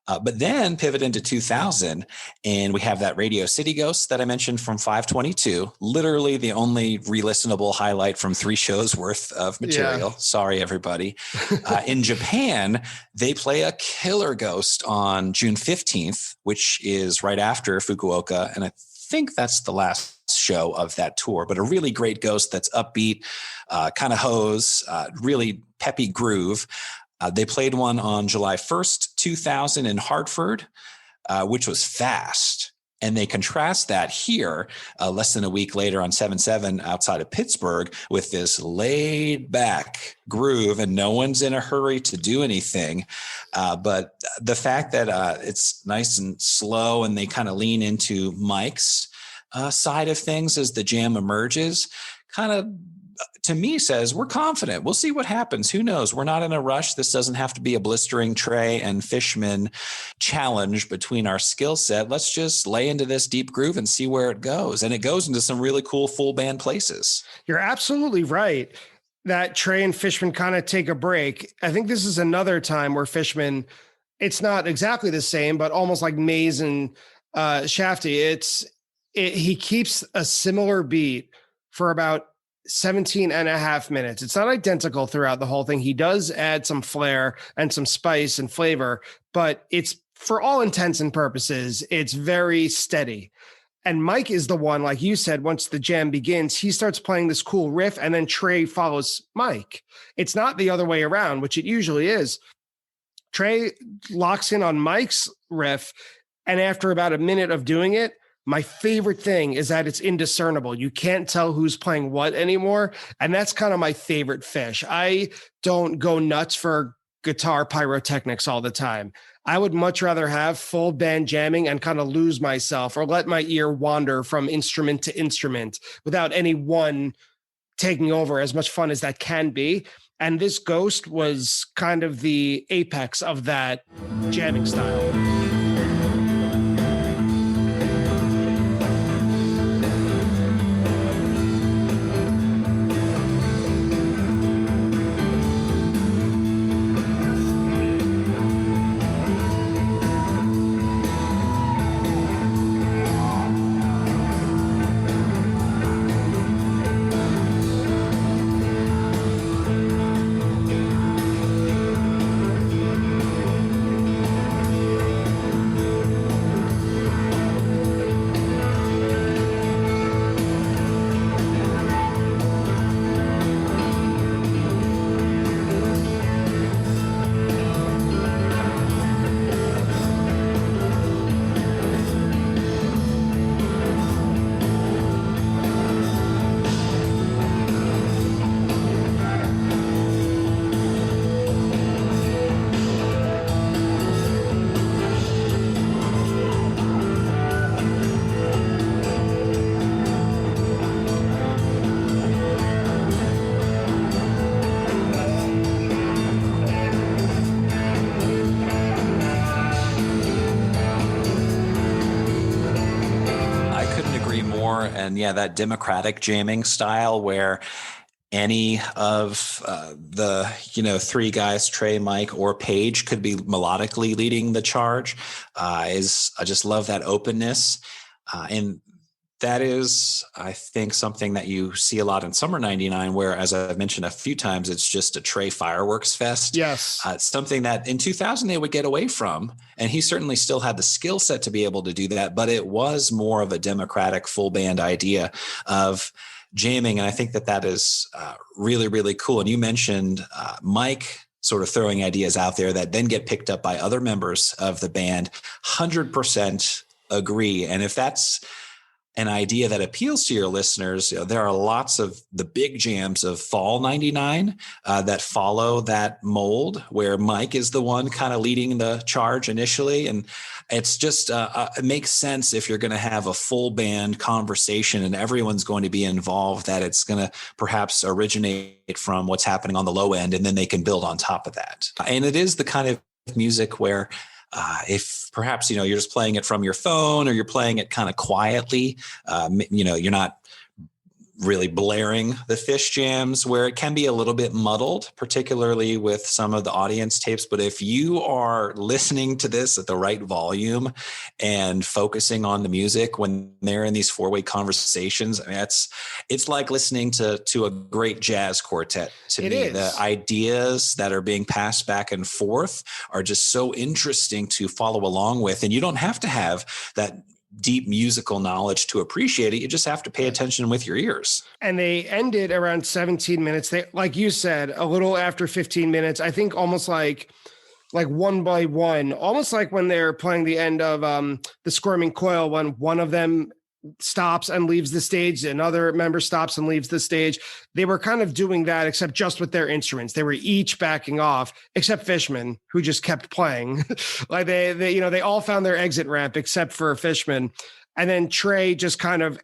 But then pivot into 2000, and we have that Radio City Ghost that I mentioned from 522, literally the only re-listenable highlight from 3 shows worth of material. Yeah. Sorry, everybody. In Japan, they play a killer Ghost on June 15th, which is right after Fukuoka, and I think that's the last show of that tour, but a really great Ghost that's upbeat, kind of hose, really peppy groove. They played one on July 1st, 2000 in Hartford, which was fast. And they contrast that here less than a week later on 7/7 outside of Pittsburgh with this laid back groove, and no one's in a hurry to do anything. But the fact that it's nice and slow and they kind of lean into Mike's side of things as the jam emerges kind of, to me, says we're confident. We'll see what happens. Who knows? We're not in a rush. This doesn't have to be a blistering Trey and Fishman challenge between our skill set. Let's just lay into this deep groove and see where it goes. And it goes into some really cool full band places. You're absolutely right that Trey and Fishman kind of take a break. I think this is another time where Fishman, it's not exactly the same, but almost like Maze and Shafty. He keeps a similar beat for about 17.5 minutes. It's not identical throughout the whole thing. He does add some flair and some spice and flavor, but it's, for all intents and purposes, it's very steady. And Mike is the one, like you said, once the jam begins, he starts playing this cool riff and then Trey follows Mike. It's not the other way around, which it usually is. Trey locks in on Mike's riff, and after about a minute of doing it, my favorite thing is that it's indiscernible. You can't tell who's playing what anymore. And that's kind of my favorite Phish. I don't go nuts for guitar pyrotechnics all the time. I would much rather have full band jamming and kind of lose myself or let my ear wander from instrument to instrument without any one taking over, as much fun as that can be. And this Ghost was kind of the apex of that jamming style. more. And yeah, that democratic jamming style where any of the, three guys, Trey, Mike, or Paige, could be melodically leading the charge. I just love that openness. And that is, I think, something that you see a lot in Summer 99, where, as I've mentioned a few times, it's just a Trey fireworks fest. Yes. It's something that in 2000 they would get away from. And he certainly still had the skill set to be able to do that. But it was more of a democratic full band idea of jamming. And I think that is really, really cool. And you mentioned Mike sort of throwing ideas out there that then get picked up by other members of the band. 100% agree. And if that's an idea that appeals to your listeners, there are lots of the big jams of Fall 99 that follow that mold, where Mike is the one kind of leading the charge initially. And it's just, it makes sense if you're going to have a full band conversation and everyone's going to be involved, that it's going to perhaps originate from what's happening on the low end, and then they can build on top of that. And it is the kind of music where if perhaps, you're just playing it from your phone, or you're playing it kind of quietly, you're not really blaring the Phish jams, where it can be a little bit muddled, particularly with some of the audience tapes. But if you are listening to this at the right volume and focusing on the music when they're in these four-way conversations, I mean, it's like listening to a great jazz quartet to me. The ideas that are being passed back and forth are just so interesting to follow along with. And you don't have to have that deep musical knowledge to appreciate it. You just have to pay attention with your ears. And they ended around 17 minutes. They, like you said, a little after 15 minutes, I think almost like one by one, almost like when they're playing the end of the Squirming Coil, when one of them stops and leaves the stage, another member stops and leaves the stage. They were kind of doing that, except just with their instruments. They were each backing off, except Fishman, who just kept playing. Like they all found their exit ramp except for Fishman. And then Trey just kind of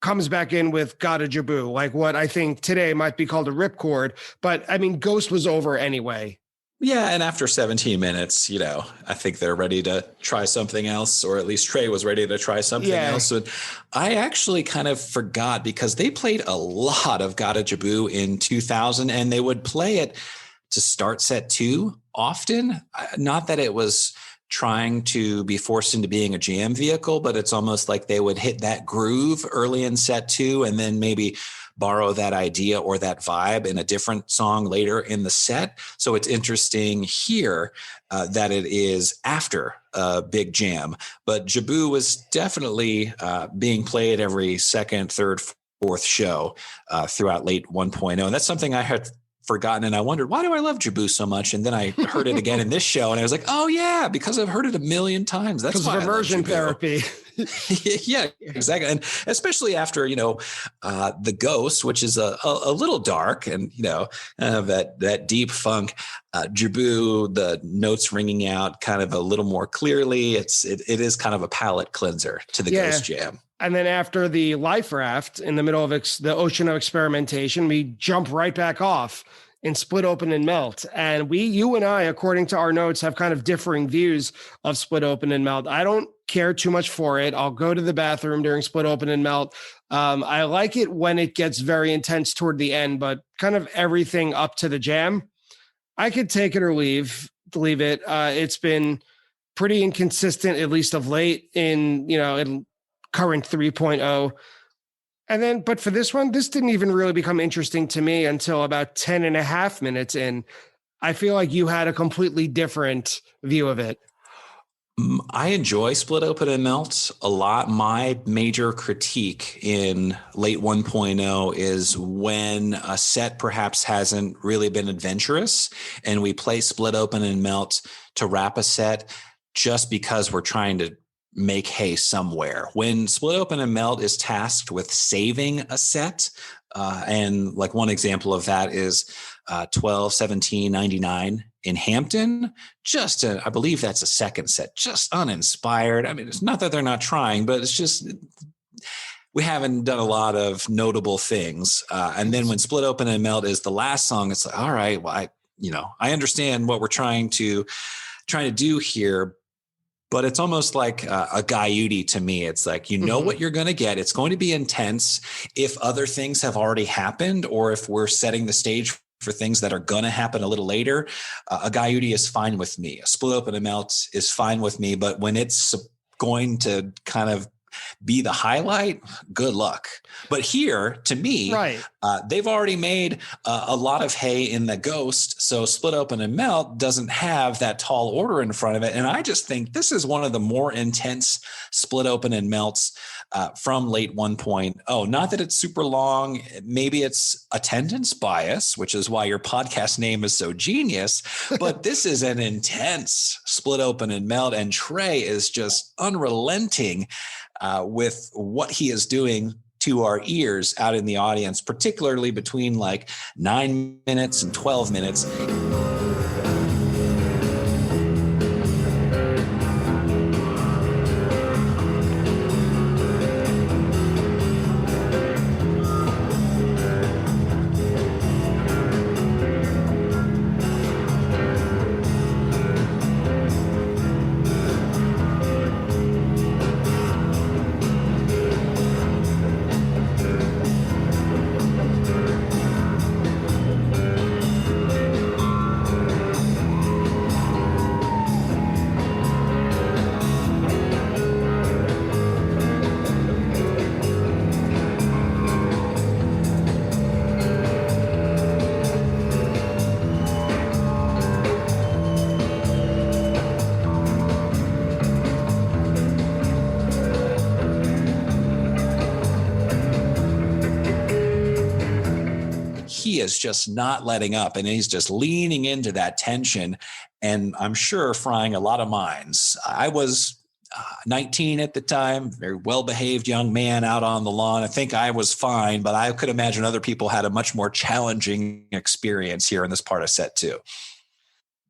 comes back in with Gotta Jaboo, like what I think today might be called a ripcord. But I mean, Ghost was over anyway. Yeah, and after 17 minutes, I think they're ready to try something else, or at least Trey was ready to try something else. And I actually kind of forgot, because they played a lot of Gotta Jaboo in 2000, and they would play it to start set 2 often. Not that it was trying to be forced into being a jam vehicle, but it's almost like they would hit that groove early in set 2 and then maybe borrow that idea or that vibe in a different song later in the set. So it's interesting here that it is after a big jam, but Jaboo was definitely being played every second, third, fourth show throughout late 1.0. And that's something I had forgotten. And I wondered, why do I love Jaboo so much? And then I heard it again in this show, and I was like, oh yeah, because I've heard it a million times. That's why immersion therapy. Yeah, exactly. And especially after, the Ghost, which is a little dark and, that deep funk, Jaboo, the notes ringing out kind of a little more clearly. It is kind of a palate cleanser to the Ghost jam. And then after the life raft in the middle of the ocean of experimentation, we jump right back off in Split Open and Melt. And you and I, according to our notes, have kind of differing views of Split Open and Melt. I don't care too much for it. I'll go to the bathroom during Split Open and Melt. I like it when it gets very intense toward the end, but kind of everything up to the jam, I could take it or leave it. It's been pretty inconsistent, at least of late in current 3.0. And then, but for this one, this didn't even really become interesting to me until about 10 and a half minutes in. I feel like you had a completely different view of it. I enjoy Split Open and Melt a lot. My major critique in late 1.0 is when a set perhaps hasn't really been adventurous and we play Split Open and Melt to wrap a set just because we're trying to make hay somewhere. When Split Open and Melt is tasked with saving a set, and like one example of that is 12-17-99 in Hampton, I believe that's a second set, just uninspired. I mean, it's not that they're not trying, but it's just, we haven't done a lot of notable things. And then when Split Open and Melt is the last song, it's like, all right, well, I understand what we're trying to do here, but it's almost like a gaiuti to me. It's like, you know what you're going to get. It's going to be intense if other things have already happened, or if we're setting the stage for things that are going to happen a little later. A gaiuti is fine with me. A split open and melt is fine with me. But when it's going to kind of be the highlight, good luck. But here, to me, right. They've already made a lot of hay in the Ghost, so split open and melt doesn't have that tall order in front of it. And I just think this is one of the more intense split open and melts from late 1.0. Not that it's super long. Maybe it's attendance bias, which is why your podcast name is so genius. But this is an intense split open and melt, and Trey is just unrelenting with what he is doing to our ears out in the audience, particularly between like 9 minutes and 12 minutes. He is just not letting up, and he's just leaning into that tension, and I'm sure frying a lot of minds. I was 19 at the time, very well-behaved young man out on the lawn. I think I was fine, but I could imagine other people had a much more challenging experience here in this part of set two.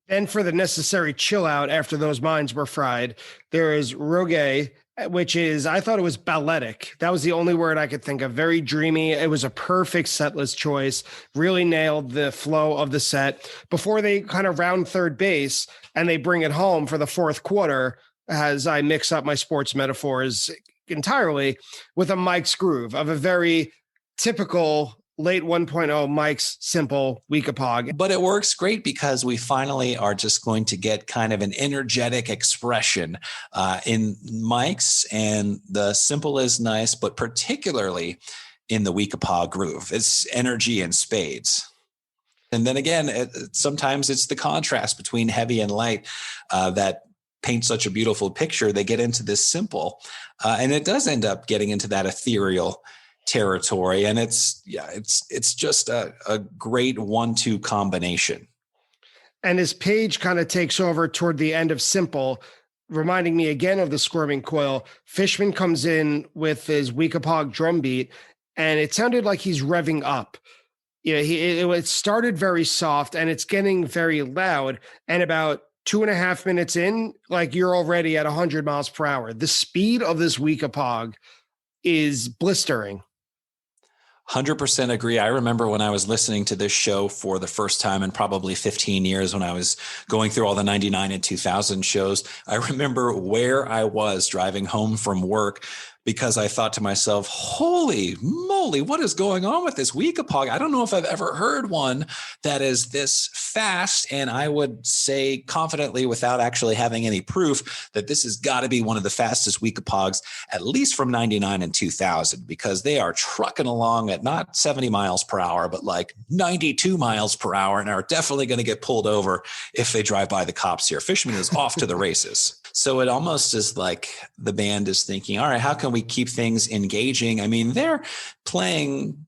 And for the necessary chill out after those minds were fried, there is Rogue, which is, I thought it was balletic. That was the only word I could think of. Very dreamy. It was a perfect setlist choice. Really nailed the flow of the set. Before they kind of round third base and they bring it home for the fourth quarter, as I mix up my sports metaphors entirely, with a Mike's groove of a very typical late 1.0 Mike's simple Weekapog. But it works great because we finally are just going to get kind of an energetic expression in Mike's, and the simple is nice, but particularly in the Weekapog groove. It's energy in spades. And then again, sometimes it's the contrast between heavy and light that paints such a beautiful picture. They get into this simple, and it does end up getting into that ethereal territory, and it's just a great 1-2 combination. And as Page kind of takes over toward the end of simple, reminding me again of the Squirming Coil, Fishman comes in with his Weekapog drum beat, and it sounded like he's revving up. You know, it started very soft and it's getting very loud, and about 2.5 minutes in, like, you're already at 100 miles per hour. The speed of this Weekapog is blistering. 100% agree. I remember when I was listening to this show for the first time in probably 15 years, when I was going through all the 99 and 2000 shows, I remember where I was driving home from work, because I thought to myself, holy moly, what is going on with this Weekapog? I don't know if I've ever heard one that is this fast. And I would say confidently, without actually having any proof, that this has got to be one of the fastest Weekapogs, at least from 99 and 2000, because they are trucking along at not 70 miles per hour, but like 92 miles per hour, and are definitely going to get pulled over if they drive by the cops here. Fishman is off to the races. So it almost is like the band is thinking, all right, how can we keep things engaging? I mean, they're playing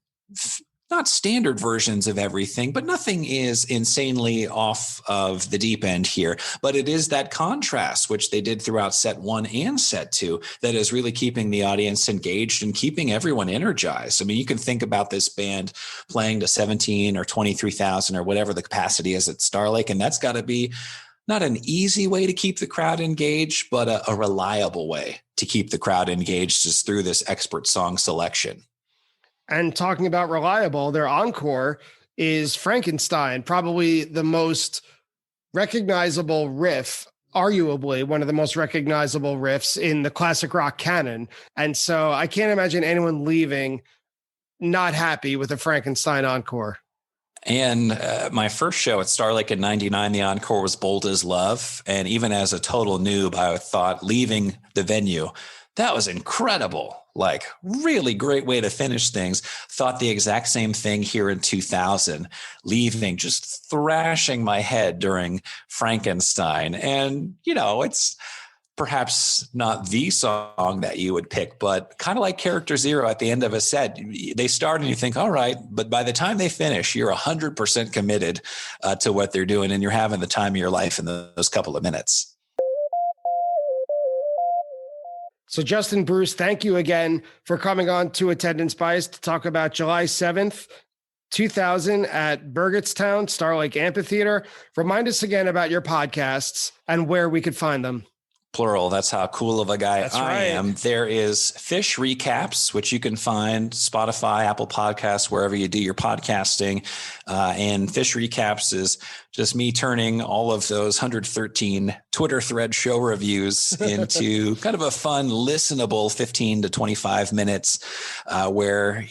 not standard versions of everything, but nothing is insanely off of the deep end here. But it is that contrast, which they did throughout set one and set two, that is really keeping the audience engaged and keeping everyone energized. I mean, you can think about this band playing to 17 or 23,000 or whatever the capacity is at Star Lake, and that's got to be not an easy way to keep the crowd engaged, but a reliable way to keep the crowd engaged, just through this expert song selection. And talking about reliable, their encore is Frankenstein, probably the most recognizable riff arguably one of the most recognizable riffs in the classic rock canon. And so I can't imagine anyone leaving not happy with a Frankenstein encore. And my first show at Star Lake in '99, the encore was Bold as Love. And even as a total noob, I thought leaving the venue, that was incredible. Like, really great way to finish things. Thought the exact same thing here in 2000, leaving, just thrashing my head during Frankenstein. And, it's perhaps not the song that you would pick, but kind of like Character Zero at the end of a set. They start and you think, all right, but by the time they finish, you're 100% committed to what they're doing, and you're having the time of your life in those couple of minutes. So Justin Bruce, thank you again for coming on to Attendance Bias to talk about July 7th, 2000 at Burgettstown, Star Lake Amphitheater. Remind us again about your podcasts and where we could find them. Plural. That's how cool of a guy That's I right. am. There is Phish Recaps, which you can find Spotify, Apple Podcasts, wherever you do your podcasting. And Phish Recaps is just me turning all of those 113 Twitter thread show reviews into kind of a fun, listenable 15 to 25 minutes where,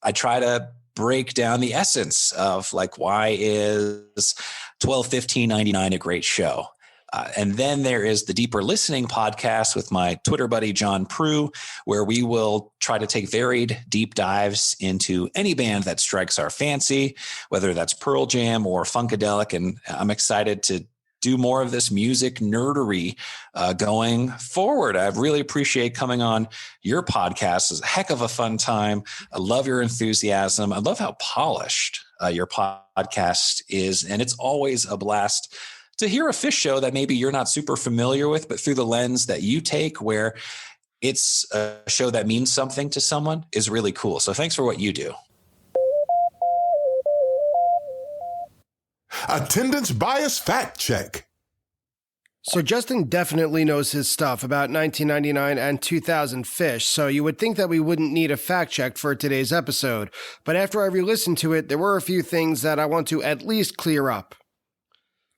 I try to break down the essence of like, why is 12/15/99 a great show? And then there is the Deeper Listening podcast with my Twitter buddy, John Prue, where we will try to take varied deep dives into any band that strikes our fancy, whether that's Pearl Jam or Funkadelic. And I'm excited to do more of this music nerdery going forward. I really appreciate coming on your podcast. It's a heck of a fun time. I love your enthusiasm. I love how polished your podcast is. And it's always a blast to hear a Phish show that maybe you're not super familiar with, but through the lens that you take, where it's a show that means something to someone, is really cool. So thanks for what you do. Attendance Bias Fact Check. So Justin definitely knows his stuff about 1999 and 2000 Phish, so you would think that we wouldn't need a fact check for today's episode. But after I re-listened to it, there were a few things that I want to at least clear up.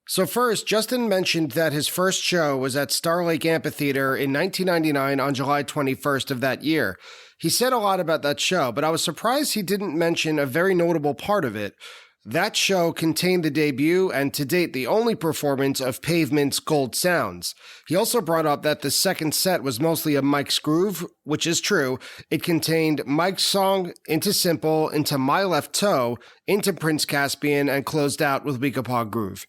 So first, Justin mentioned that his first show was at Star Lake Amphitheater in 1999 on July 21st of that year. He said a lot about that show, but I was surprised he didn't mention a very notable part of it. That show contained the debut and to date the only performance of Pavement's Gold Sounds. He also brought up that the second set was mostly a Mike's Groove, which is true. It contained Mike's song, Into Simple, Into My Left Toe, Into Prince Caspian, and closed out with Weekapaw Groove.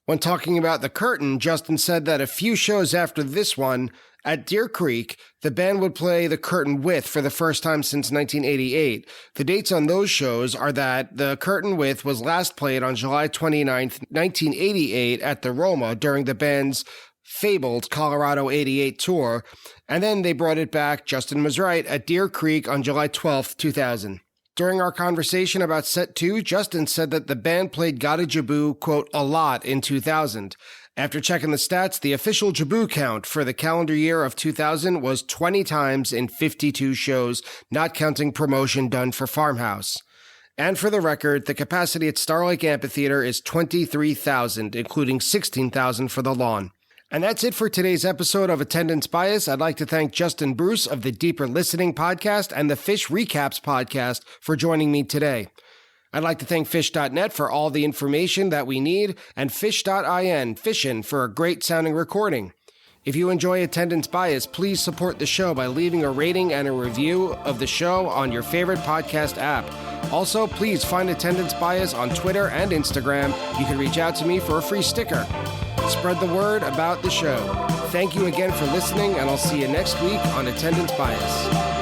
When talking about The Curtain, Justin said that a few shows after this one, at Deer Creek, the band would play The Curtain With for the first time since 1988. The dates on those shows are that The Curtain With was last played on July 29th, 1988 at the Roma during the band's fabled Colorado 88 tour, and then they brought it back, Justin was right, at Deer Creek on July 12th, 2000. During our conversation about Set 2, Justin said that the band played Gotta Jaboo, quote, a lot in 2000. After checking the stats, the official Jaboo count for the calendar year of 2000 was 20 times in 52 shows, not counting promotion done for Farmhouse. And for the record, the capacity at Star Lake Amphitheater is 23,000, including 16,000 for the lawn. And that's it for today's episode of Attendance Bias. I'd like to thank Justin Bruce of the Deeper Listening podcast and the Phish Recaps podcast for joining me today. I'd like to thank Phish.net for all the information that we need, and Phish.in, Fishin', for a great sounding recording. If you enjoy Attendance Bias, please support the show by leaving a rating and a review of the show on your favorite podcast app. Also, please find Attendance Bias on Twitter and Instagram. You can reach out to me for a free sticker. Spread the word about the show. Thank you again for listening, and I'll see you next week on Attendance Bias.